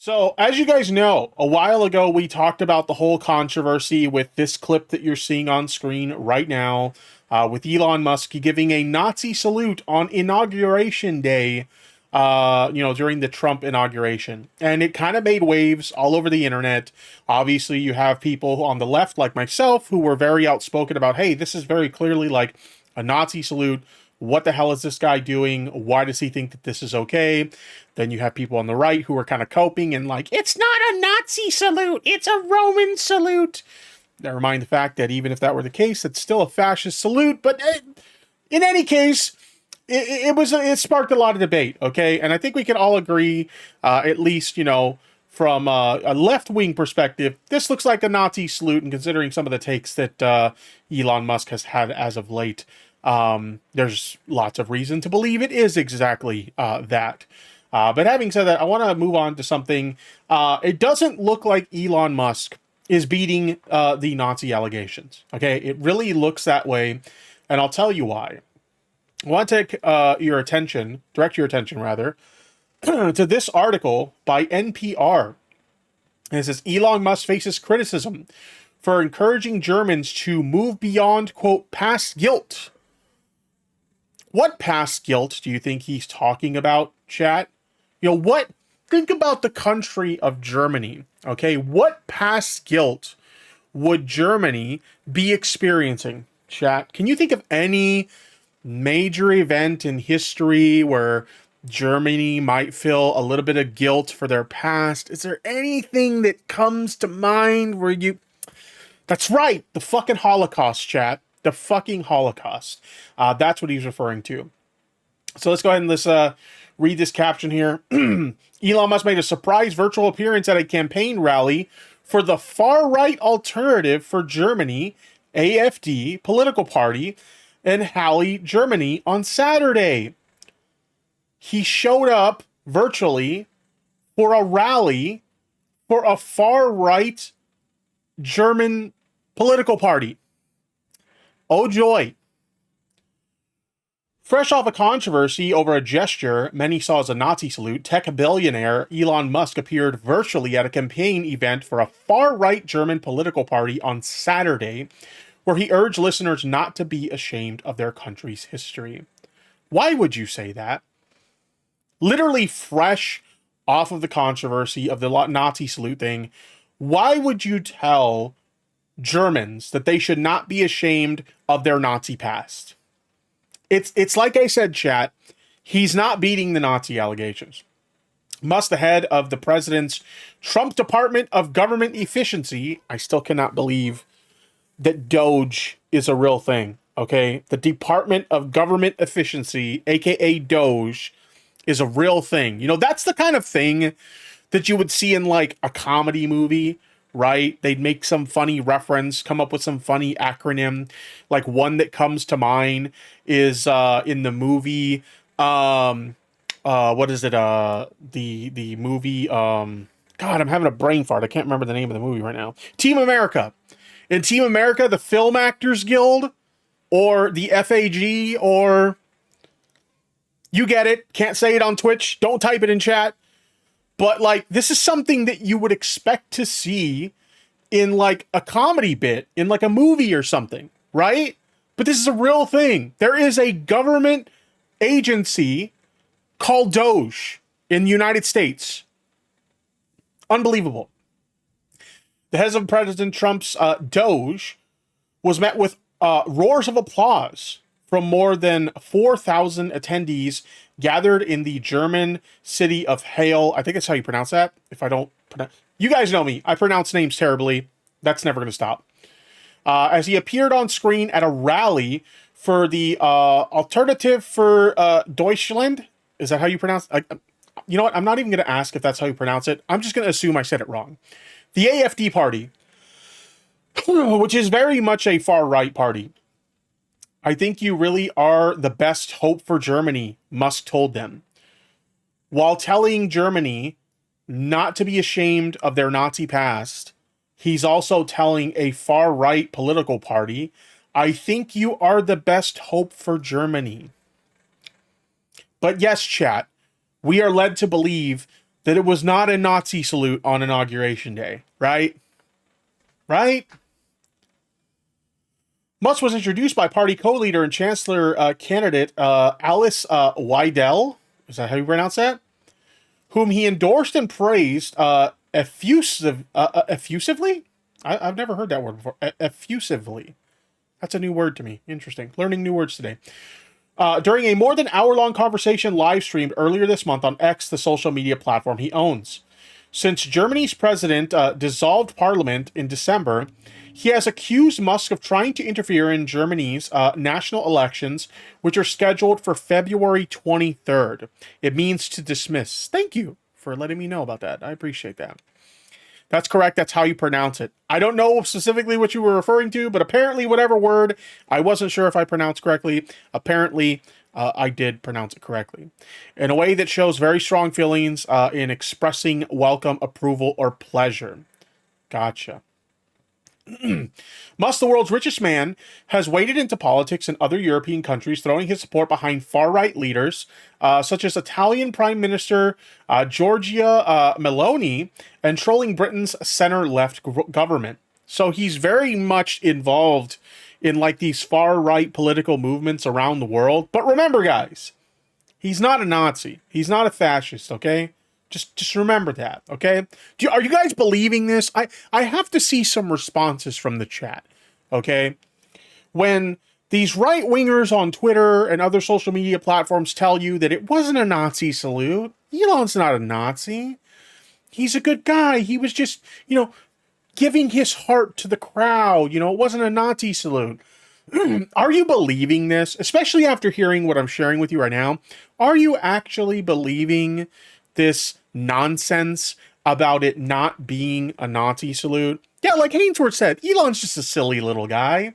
So, as you guys know, a while ago we talked about the whole controversy with this clip that you're seeing on screen right now, with Elon Musk giving a Nazi salute on Inauguration Day, during the Trump inauguration. And it kind of made waves all over the internet. Obviously, you have people on the left, like myself, who were very outspoken about, hey, this is very clearly like a Nazi salute. What the hell is this guy doing? Why does he think that this is okay? Then you have people on the right who are kind of coping and like, it's not a Nazi salute, it's a Roman salute. Never mind the fact that even if that were the case, it's still a fascist salute. But in any case, it sparked a lot of debate, okay? And I think we can all agree, at least, from a left-wing perspective, this looks like a Nazi salute, and considering some of the takes that Elon Musk has had as of late, there's lots of reason to believe it is exactly that. But having said that, I want to move on to something. It doesn't look like Elon Musk is beating the Nazi allegations. Okay, it really looks that way, and I'll tell you why. I want to take direct your attention rather, to this article by NPR. And it says Elon Musk faces criticism for encouraging Germans to move beyond, quote, past guilt. What past guilt do you think he's talking about, chat? Think about the country of Germany, okay? What past guilt would Germany be experiencing, chat? Can you think of any major event in history where Germany might feel a little bit of guilt for their past? Is there anything that comes to mind where you... That's right, the fucking Holocaust, chat. The fucking Holocaust. That's what he's referring to. So let's go ahead and let's read this caption here. Elon Musk made a surprise virtual appearance at a campaign rally for the far-right alternative for Germany, AfD, political party, in Halle, Germany on Saturday. He showed up virtually for a rally for a far-right German political party. Oh joy. Fresh off a controversy over a gesture many saw as a Nazi salute, tech billionaire Elon Musk appeared virtually at a campaign event for a far-right German political party on Saturday, where he urged listeners not to be ashamed of their country's history. Why would you say that? Literally fresh off of the controversy of the Nazi salute thing, why would you tell Germans that they should not be ashamed of their Nazi past? It's like I said, chat, he's not beating the Nazi allegations. Musk, the head of the president's Trump Department of Government Efficiency, I still cannot believe that Doge is a real thing, okay? The Department of Government Efficiency, aka Doge, is a real thing. That's the kind of thing that you would see in like a comedy movie, right? They'd make some funny reference, come up with some funny acronym. Like one that comes to mind is in the movie, what is it? The movie, God, I'm having a brain fart. I can't remember the name of the movie right now. Team America. In Team America, the Film Actors Guild, or the FAG, or you get it. Can't say it on Twitch. Don't type it in chat. But, like, this is something that you would expect to see in, like, a comedy bit, in, like, a movie or something, right? But this is a real thing. There is a government agency called Doge in the United States. Unbelievable. The head of President Trump's Doge was met with roars of applause from more than 4,000 attendees gathered in the German city of Halle. I think that's how you pronounce that. If I don't pronounce... You guys know me. I pronounce names terribly. That's never going to stop. As he appeared on screen at a rally for the Alternative for Deutschland. Is that how you pronounce it? You know what? I'm not even going to ask if that's how you pronounce it. I'm just going to assume I said it wrong. The AfD party, which is very much a far-right party. I think you really are the best hope for Germany, Musk told them. While telling Germany not to be ashamed of their Nazi past, he's also telling a far-right political party, I think you are the best hope for Germany. But yes, chat, we are led to believe that it was not a Nazi salute on Inauguration Day, right? Right? Musk was introduced by party co-leader and chancellor candidate Alice Weidel. Is that how you pronounce that? Whom he endorsed and praised effusively? I've never heard that word before. Effusively. That's a new word to me. Interesting. Learning new words today. During a more than hour-long conversation live streamed earlier this month on X, the social media platform he owns. Since Germany's president dissolved parliament in December, he has accused Musk of trying to interfere in Germany's national elections, which are scheduled for February 23rd. It means to dismiss. Thank you for letting me know about that. I appreciate that. That's correct. That's how you pronounce it. I don't know specifically what you were referring to, but apparently whatever word, I wasn't sure if I pronounced correctly. Apparently, I did pronounce it correctly. In a way that shows very strong feelings in expressing welcome, approval, or pleasure. Gotcha. Musk, the world's richest man, has waded into politics in other European countries, throwing his support behind far-right leaders, such as Italian Prime Minister Giorgia Meloni, and trolling Britain's center-left government. So he's very much involved in like these far-right political movements around the world. But remember, guys, he's not a Nazi. He's not a fascist, okay? Just remember that, okay? Are you guys believing this? I have to see some responses from the chat, okay? When these right-wingers on Twitter and other social media platforms tell you that it wasn't a Nazi salute, Elon's not a Nazi. He's a good guy. He was just, giving his heart to the crowd. It wasn't a Nazi salute. Are you believing this? Especially after hearing what I'm sharing with you right now. Are you actually believing this nonsense about it not being a Nazi salute? Yeah, like Hainsworth said, Elon's just a silly little guy.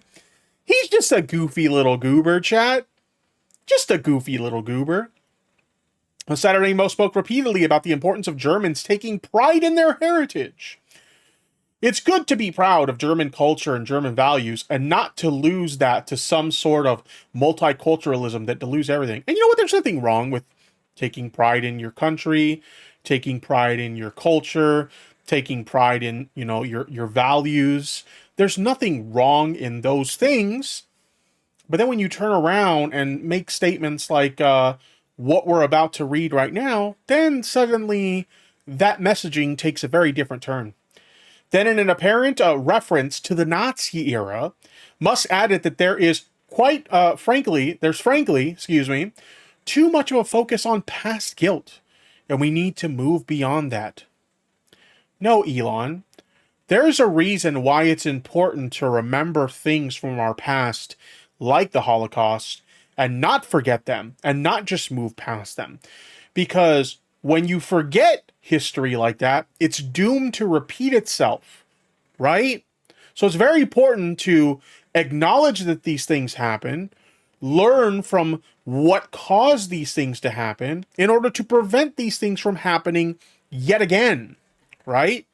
He's just a goofy little goober, chat. Just a goofy little goober. On Saturday, Mo spoke repeatedly about the importance of Germans taking pride in their heritage. It's good to be proud of German culture and German values and not to lose that to some sort of multiculturalism that dilutes everything. And you know what? There's nothing wrong with taking pride in your country, taking pride in your culture, taking pride in, your values. There's nothing wrong in those things. But then when you turn around and make statements like what we're about to read right now, then suddenly that messaging takes a very different turn. Then in an apparent reference to the Nazi era, Musk added that there is frankly, too much of a focus on past guilt, and we need to move beyond that. No, Elon, there's a reason why it's important to remember things from our past, like the Holocaust, and not forget them, and not just move past them. Because when you forget history like that, it's doomed to repeat itself, right? So it's very important to acknowledge that these things happen, learn from what caused these things to happen in order to prevent these things from happening yet again, right?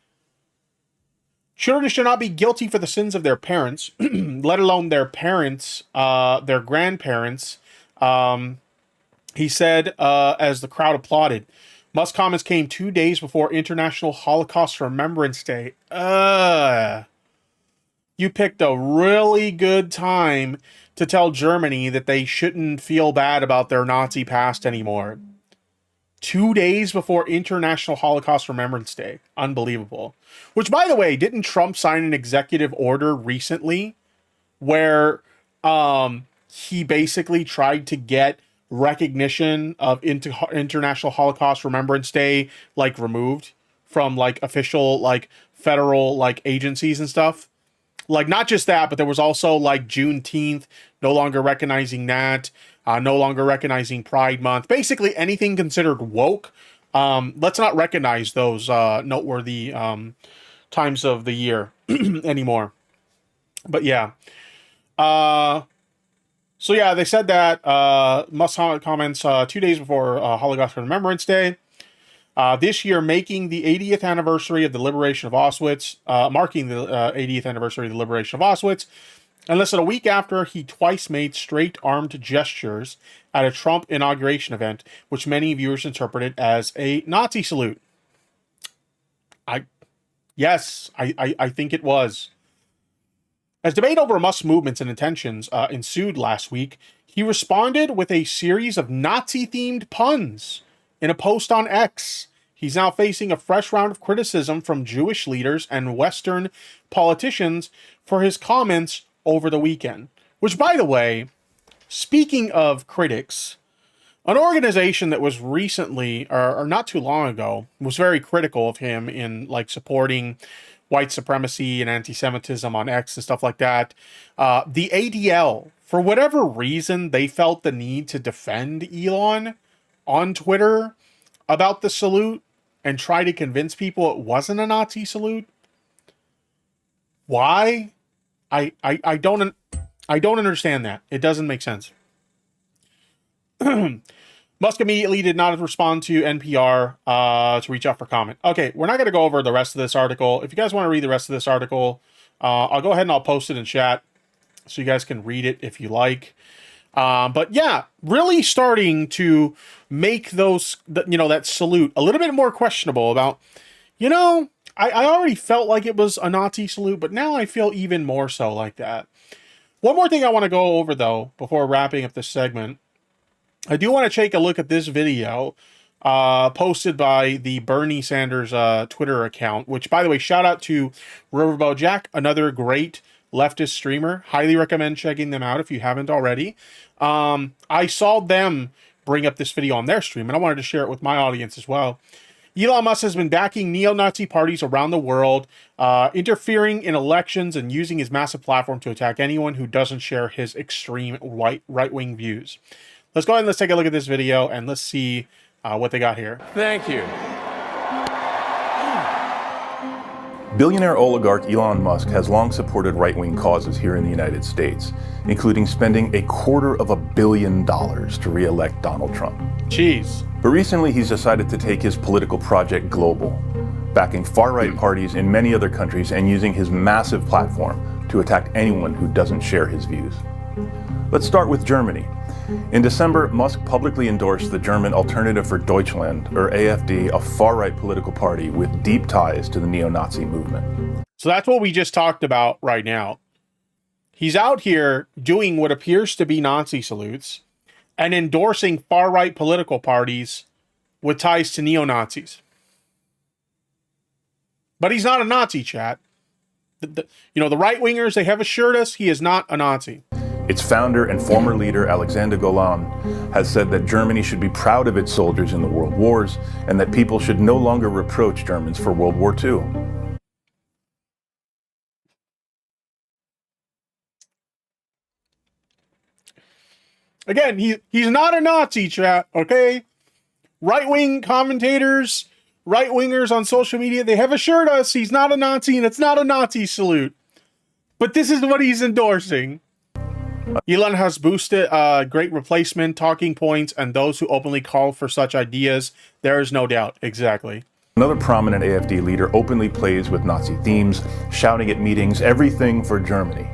Children should not be guilty for the sins of their parents, let alone their parents, their grandparents, he said as the crowd applauded. Musk's comments came 2 days before International Holocaust Remembrance Day. You picked a really good time to tell Germany that they shouldn't feel bad about their Nazi past anymore. 2 days before International Holocaust Remembrance Day. Unbelievable. Which, by the way, didn't Trump sign an executive order recently where he basically tried to get recognition of International Holocaust Remembrance Day removed from official federal agencies and stuff? Not just that, but there was also Juneteenth, no longer recognizing that, no longer recognizing Pride Month. Basically anything considered woke. Let's not recognize those noteworthy times of the year anymore. But yeah. So yeah, they said that Musk comments 2 days before Holocaust Remembrance Day. This year, marking the 80th anniversary of the liberation of Auschwitz, and less than a week after, he twice made straight-armed gestures at a Trump inauguration event, which many viewers interpreted as a Nazi salute. I yes, I think it was. As debate over Musk's movements and intentions ensued last week, he responded with a series of Nazi-themed puns in a post on X. He's now facing a fresh round of criticism from Jewish leaders and Western politicians for his comments over the weekend. Which, by the way, speaking of critics, an organization that was recently, or not too long ago, was very critical of him in like supporting white supremacy and anti-Semitism on X and stuff like that. The ADL, for whatever reason, they felt the need to defend Elon on Twitter about the salute and try to convince people it wasn't a Nazi salute. Why? I don't understand that. It doesn't make sense. Musk immediately did not respond to NPR to reach out for comment. Okay, we're not going to go over the rest of this article. If you guys want to read the rest of this article, I'll go ahead and I'll post it in chat so you guys can read it if you like. But yeah, really starting to make those, that salute a little bit more questionable about, I already felt like it was a Nazi salute, but now I feel even more so like that. One more thing I want to go over, though, before wrapping up this segment. I do want to take a look at this video posted by the Bernie Sanders Twitter account, which, by the way, shout out to Riverboat Jack, another great leftist streamer. Highly recommend checking them out if you haven't already. I saw them bring up this video on their stream, and I wanted to share it with my audience as well. Elon Musk has been backing neo-Nazi parties around the world, interfering in elections, and using his massive platform to attack anyone who doesn't share his extreme right-wing views. Let's go ahead and let's take a look at this video and let's see what they got here. Thank you. Billionaire oligarch Elon Musk has long supported right-wing causes here in the United States, including spending $250 million to re-elect Donald Trump. Jeez. But recently he's decided to take his political project global, backing far-right parties in many other countries and using his massive platform to attack anyone who doesn't share his views. Let's start with Germany. In December, Musk publicly endorsed the German Alternative for Deutschland, or AfD, a far-right political party with deep ties to the neo-Nazi movement. So that's what we just talked about right now. He's out here doing what appears to be Nazi salutes and endorsing far-right political parties with ties to neo-Nazis. But he's not a Nazi, chat. The right-wingers, they have assured us he is not a Nazi. Its founder and former leader, Alexander Golan, has said that Germany should be proud of its soldiers in the world wars and that people should no longer reproach Germans for World War II. Again, he's not a Nazi, chat, okay? Right-wing commentators, right-wingers on social media, they have assured us he's not a Nazi and it's not a Nazi salute. But this is what he's endorsing. Elon has boosted great replacement, talking points, and those who openly call for such ideas. There is no doubt. Exactly. Another prominent AfD leader openly plays with Nazi themes, shouting at meetings, "Everything for Germany,"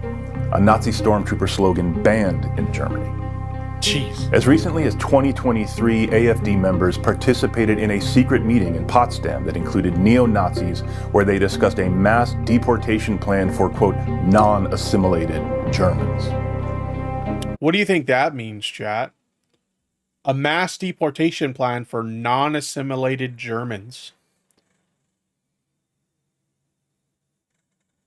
a Nazi stormtrooper slogan banned in Germany. Jeez. As recently as 2023, AfD members participated in a secret meeting in Potsdam that included neo-Nazis, where they discussed a mass deportation plan for, quote, non-assimilated Germans. What do you think that means, chat? A mass deportation plan for non-assimilated Germans.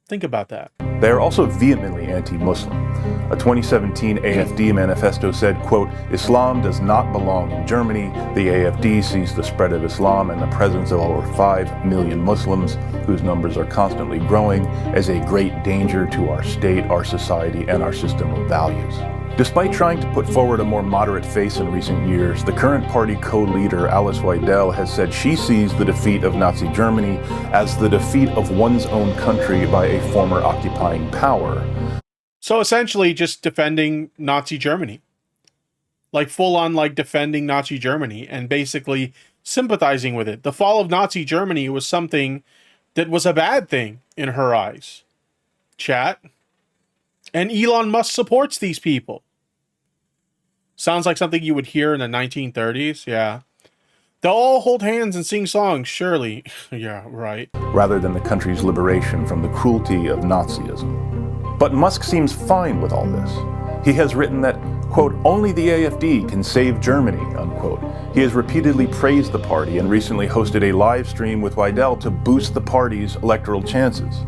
Think about that. They are also vehemently anti-Muslim. A 2017 AfD manifesto said, quote, "Islam does not belong in Germany. The AfD sees the spread of Islam and the presence of over 5 million Muslims, whose numbers are constantly growing, as a great danger to our state, our society, and our system of values." Despite trying to put forward a more moderate face in recent years, the current party co-leader Alice Weidel has said she sees the defeat of Nazi Germany as the defeat of one's own country by a former occupying power. So essentially just defending Nazi Germany. Like full on like defending Nazi Germany and basically sympathizing with it. The fall of Nazi Germany was something that was a bad thing in her eyes. Chat. And Elon Musk supports these people. Sounds like something you would hear in the 1930s, yeah. They'll all hold hands and sing songs, surely. Yeah, right. rather than the country's liberation from the cruelty of Nazism. But Musk seems fine with all this. He has written that, quote, only the AfD can save Germany, unquote. He has repeatedly praised the party and recently hosted a live stream with Weidel to boost the party's electoral chances.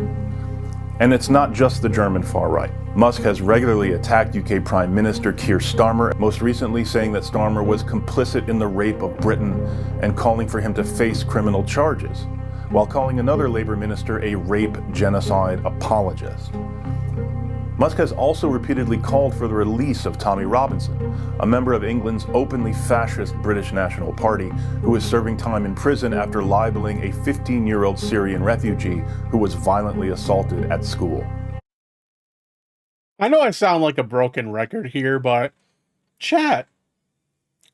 And it's not just the German far right. Musk has regularly attacked UK Prime Minister Keir Starmer, most recently saying that Starmer was complicit in the rape of Britain and calling for him to face criminal charges, while calling another Labour minister a rape genocide apologist. Musk has also repeatedly called for the release of Tommy Robinson, a member of England's openly fascist British National Party who is serving time in prison after libeling a 15-year-old Syrian refugee who was violently assaulted at school. I know I sound like a broken record here, but chat.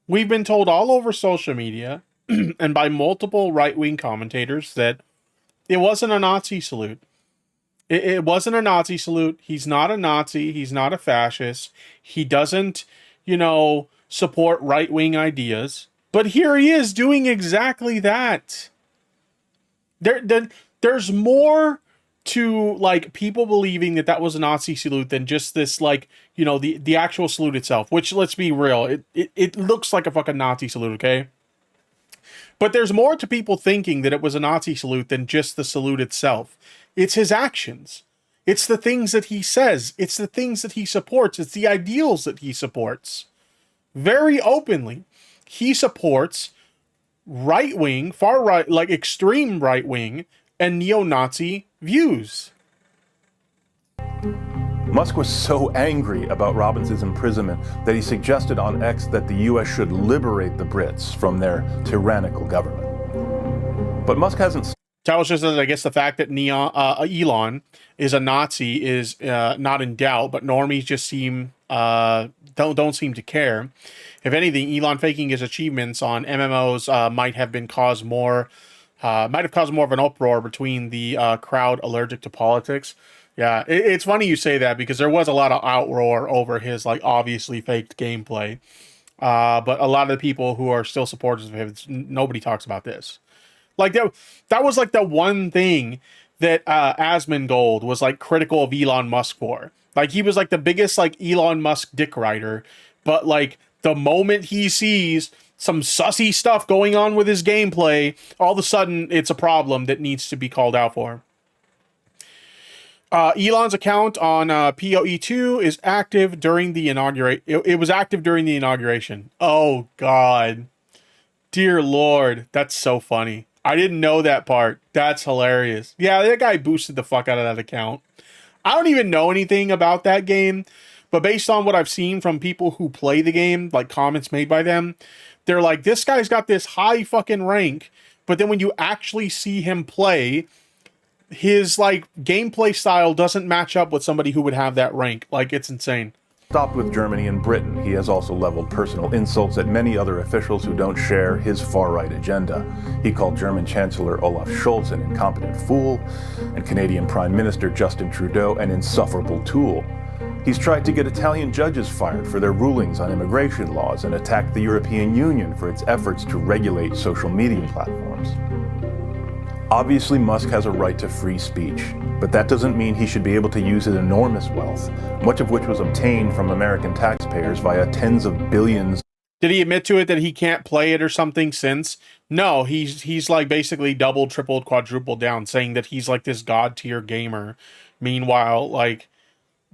We've been told all over social media and by multiple right-wing commentators that it wasn't a Nazi salute. It wasn't a Nazi salute. He's not a Nazi. He's not a fascist. He doesn't, support right-wing ideas. But here he is doing exactly that. There's more to, like, people believing that was a Nazi salute than just this, like, the actual salute itself. Which, let's be real, it looks like a fucking Nazi salute, okay? But there's more to people thinking that it was a Nazi salute than just the salute itself. It's his actions. It's the things that he says. It's the things that he supports. It's the ideals that he supports. Very openly, he supports right-wing, far right, like extreme right-wing and neo-Nazi views. Musk was so angry about Robinson's imprisonment that he suggested on X that the US should liberate the Brits from their tyrannical government. But Musk hasn't... Talos just says, I guess the fact that Elon is a Nazi is not in doubt, but normies just don't seem to care. If anything, Elon faking his achievements on MMOs might have caused more of an uproar between the crowd allergic to politics. Yeah, it's funny you say that because there was a lot of outroar over his obviously faked gameplay. But a lot of the people who are still supporters of him, nobody talks about this. That was the one thing that Asmongold was critical of Elon Musk for. He was the biggest Elon Musk dick rider, but the moment he sees some sussy stuff going on with his gameplay, all of a sudden it's a problem that needs to be called out for. Elon's account on PoE2 is active during the inauguration. It was active during the inauguration. Oh God, dear Lord, that's so funny. I didn't know that part. That's hilarious. Yeah, that guy boosted the fuck out of that account. I don't even know anything about that game, but based on what I've seen from people who play the game, comments made by them, they're like, this guy's got this high fucking rank, but then when you actually see him play, his gameplay style doesn't match up with somebody who would have that rank. It's insane. Stopped with Germany and Britain, he has also leveled personal insults at many other officials who don't share his far-right agenda. He called German Chancellor Olaf Scholz an incompetent fool, and Canadian Prime Minister Justin Trudeau an insufferable tool. He's tried to get Italian judges fired for their rulings on immigration laws and attacked the European Union for its efforts to regulate social media platforms. Obviously, Musk has a right to free speech, but that doesn't mean he should be able to use his enormous wealth, much of which was obtained from American taxpayers via tens of billions. Did he admit to it that he can't play it or something since? No, he's basically doubled, tripled, quadrupled down, saying that he's this god tier gamer. Meanwhile,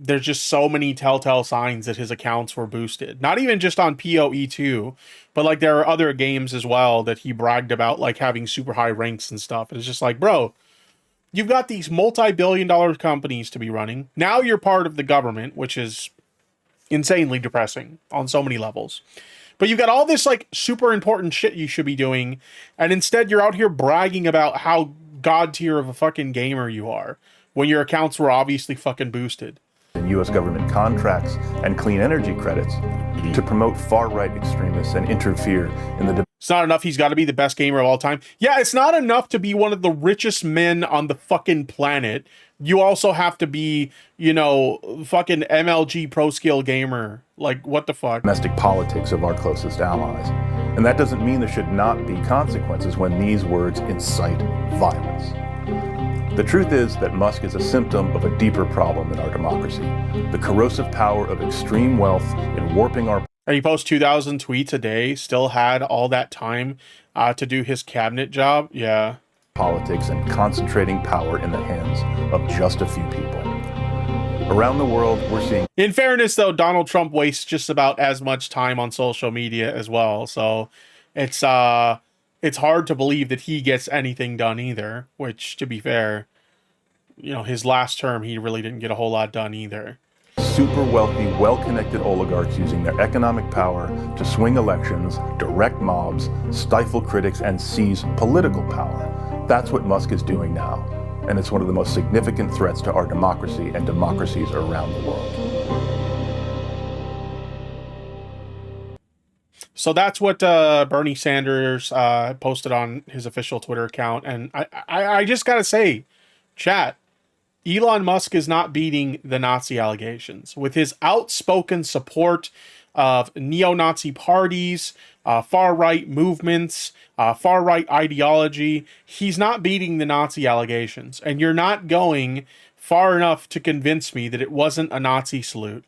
there's just so many telltale signs that his accounts were boosted. Not even just on PoE2, but there are other games as well that he bragged about having super high ranks and stuff. And it's just bro, you've got these multi-billion-dollar companies to be running. Now you're part of the government, which is insanely depressing on so many levels. But you've got all this super important shit you should be doing, and instead you're out here bragging about how god tier of a fucking gamer you are when your accounts were obviously fucking boosted. And U.S. government contracts and clean energy credits to promote far-right extremists and interfere in the... It's not enough he's got to be the best gamer of all time. Yeah, it's not enough to be one of the richest men on the fucking planet. You also have to be, fucking MLG pro skill gamer. What the fuck? Domestic politics of our closest allies. And that doesn't mean there should not be consequences when these words incite violence. The truth is that Musk is a symptom of a deeper problem in our democracy, the corrosive power of extreme wealth in warping our... And he posts 2,000 tweets a day, still had all that time to do his cabinet job. Yeah. ...politics and concentrating power in the hands of just a few people. Around the world, we're seeing... In fairness, though, Donald Trump wastes just about as much time on social media as well. So it's hard to believe that he gets anything done either, which, to be fair, you know, his last term, he really didn't get a whole lot done either. Super wealthy, well-connected oligarchs using their economic power to swing elections, direct mobs, stifle critics, and seize political power. That's what Musk is doing now. And it's one of the most significant threats to our democracy and democracies around the world. So that's what Bernie Sanders posted on his official Twitter account. And I just got to say, chat, Elon Musk is not beating the Nazi allegations. With his outspoken support of neo-Nazi parties, far-right movements, far-right ideology, he's not beating the Nazi allegations. And you're not going far enough to convince me that it wasn't a Nazi salute.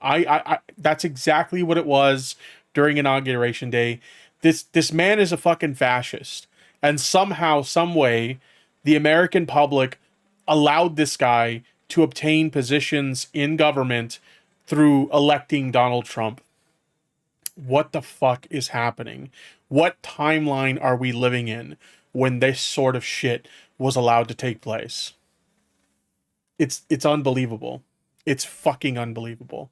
That's exactly what it was during Inauguration Day. This man is a fucking fascist. And somehow, some way, the American public allowed this guy to obtain positions in government through electing Donald Trump. What the fuck is happening? What timeline are we living in when this sort of shit was allowed to take place? It's unbelievable. It's fucking unbelievable.